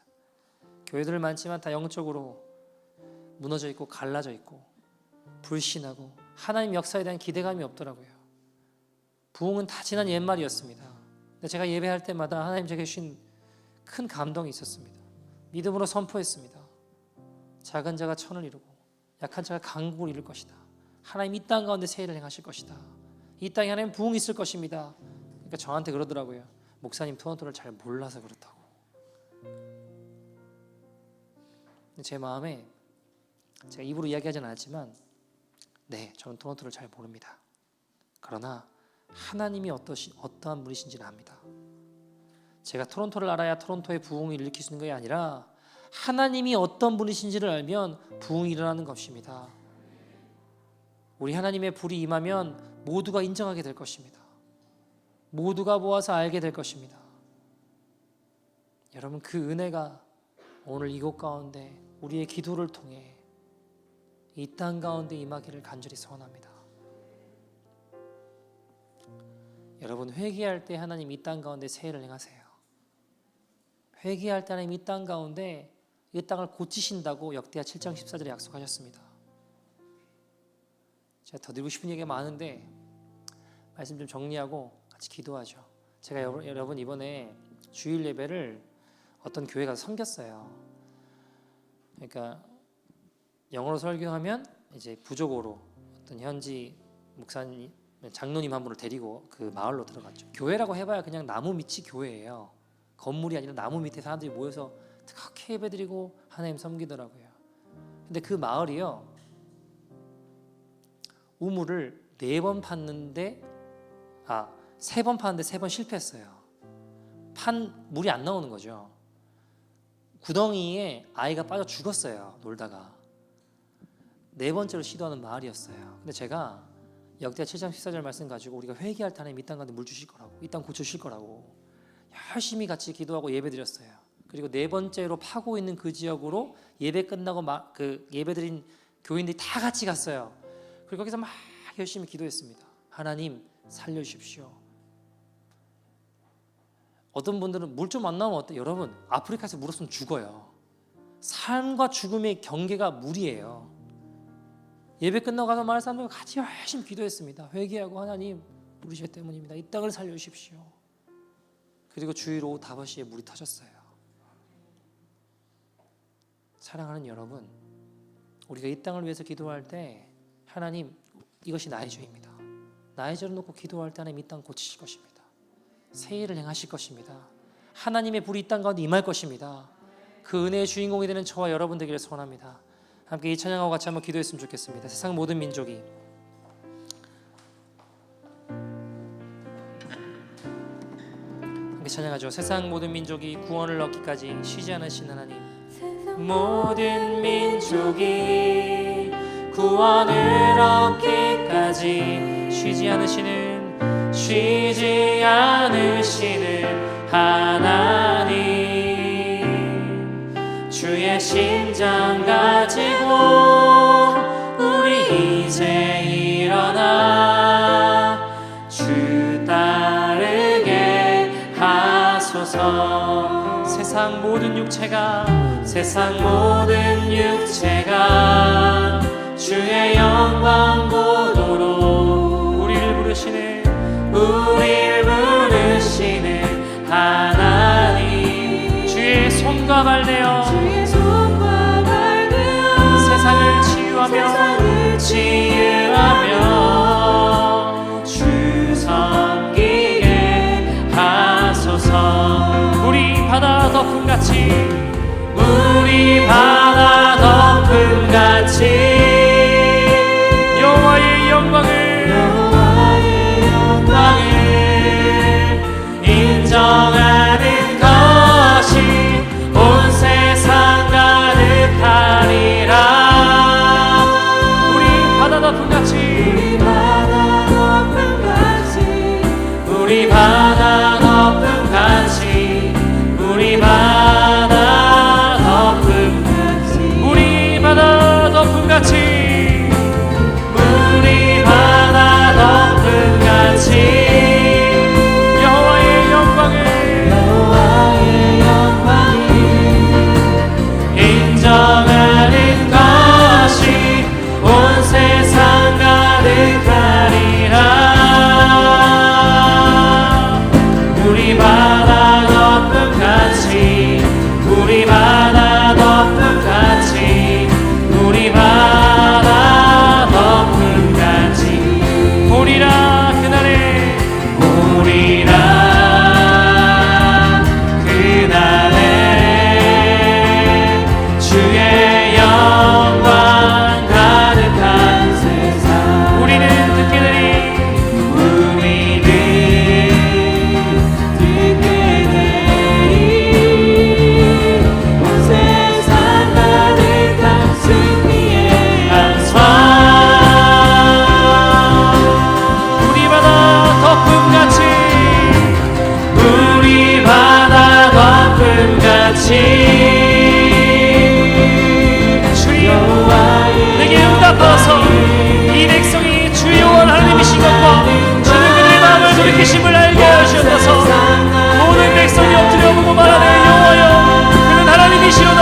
교회들 많지만 다 영적으로 무너져 있고 갈라져 있고 불신하고 하나님 역사에 대한 기대감이 없더라고요. 부흥은 다 지난 옛말이었습니다. 근데 제가 예배할 때마다 하나님 제게 주신 큰 감동이 있었습니다. 믿음으로 선포했습니다. 작은 자가 천을 이루고 약한 자가 강국을 이룰 것이다. 하나님 이 땅 가운데 새 일을 행하실 것이다. 이 땅에 하나님 부흥이 있을 것입니다. 그러니까 저한테 그러더라고요. 목사님 토론토를 잘 몰라서 그렇다고. 제 마음에 제가 입으로 이야기하지는 않았지만 네, 저는 토론토를 잘 모릅니다. 그러나 하나님이 어떠한 분이신지는 압니다. 제가 토론토를 알아야 토론토의 부흥을 일으킬 수 있는 것이 아니라 하나님이 어떤 분이신지를 알면 부흥이 일어나는 것입니다. 우리 하나님의 불이 임하면 모두가 인정하게 될 것입니다. 모두가 보아서 알게 될 것입니다. 여러분, 그 은혜가 오늘 이곳 가운데 우리의 기도를 통해 이 땅 가운데 임하기를 간절히 소원합니다. 여러분, 회개할 때 하나님 이 땅 가운데 새 일을 행하세요. 회개할 때 하나님 이 땅 가운데 이 땅을 고치신다고 역대하 7장 14절에 약속하셨습니다. 제가 더 드리고 싶은 얘기가 많은데 말씀 좀 정리하고 같이 기도하죠. 제가 여러분 이번에 주일 예배를 어떤 교회 가서 섬겼어요. 그러니까 영어로 설교하면 이제 부족어로 어떤 현지 목사님 장로님 한 분을 데리고 그 마을로 들어갔죠. 교회라고 해봐야 그냥 나무 밑이 교회예요. 건물이 아니라 나무 밑에 사람들이 모여서 그렇게 예배드리고 하나님 섬기더라고요. 근데 그 마을이요, 우물을 4번 팠는데 3번 팠는데 3번 실패했어요. 물이 안 나오는 거죠. 구덩이에 아이가 빠져 죽었어요. 놀다가. 4번째로 시도하는 마을이었어요. 근데 제가 역대하 7장 14절 말씀 가지고 우리가 회개할 때 하나님 이 땅 가운데 물 주실 거라고, 이 땅 고쳐주실 거라고 열심히 같이 기도하고 예배드렸어요. 그리고 4번째로 파고 있는 그 지역으로 예배 끝나고 그 예배드린 교인들이 다 같이 갔어요. 그리고 거기서 막 열심히 기도했습니다. 하나님 살려주십시오. 어떤 분들은 물 좀 안 나오면 어때? 여러분, 아프리카에서 물 없으면 죽어요. 삶과 죽음의 경계가 물이에요. 예배 끝나고 가서 마을 사람들과 같이 열심히 기도했습니다. 회개하고 하나님 우리 죄 때문입니다. 이 땅을 살려주십시오. 그리고 주일 오후 5시에 물이 터졌어요. 사랑하는 여러분, 우리가 이 땅을 위해서 기도할 때 하나님 이것이 나의 죄입니다. 나의 죄를 놓고 기도할 때 하나님 이 땅 고치실 것입니다. 새 일을 행하실 것입니다. 하나님의 불이 이 땅 가운데 임할 것입니다. 그 은혜의 주인공이 되는 저와 여러분 되기를 소원합니다. 함께 이 찬양하고 같이 한번 기도했으면 좋겠습니다. 세상 모든 민족이 함께 찬양하죠. 세상 모든 민족이 구원을 얻기까지 쉬지 않으신 하나님, 모든 민족이 구원을 얻기까지 쉬지 않으시는 하나님, 주의 심장 가지고 우리 이제 일어나 주 따르게 하소서. 세상 모든 육체가 주의 영광 보도록 우리를 부르시는 하나님, 주의 손과 발 되어 세상을 치유하며 주 섬기게 하소서. 우리 바다 덮음같이 여호와의 영광을 인정하는 것이 온 세상 가득하리라. 우리 바다 덮음같이 여호와의 영광을 인정하는 것이 온 세상 가득하리라. 우리 바다 덮음같이 오리라 그날에 주의 영광 가득한 세상 우리는 듣게 되리 온 세상 가득한 승리의 한송. 주여 내게 응답하소서. 이 백성이 주의 여호와 하나님이신 것과 주는 그들의 마음을 돌이키심을 알게 하시옵소서. 모든 백성이 엎드려 보고 말하되 여호와여 그는 하나님이시로다.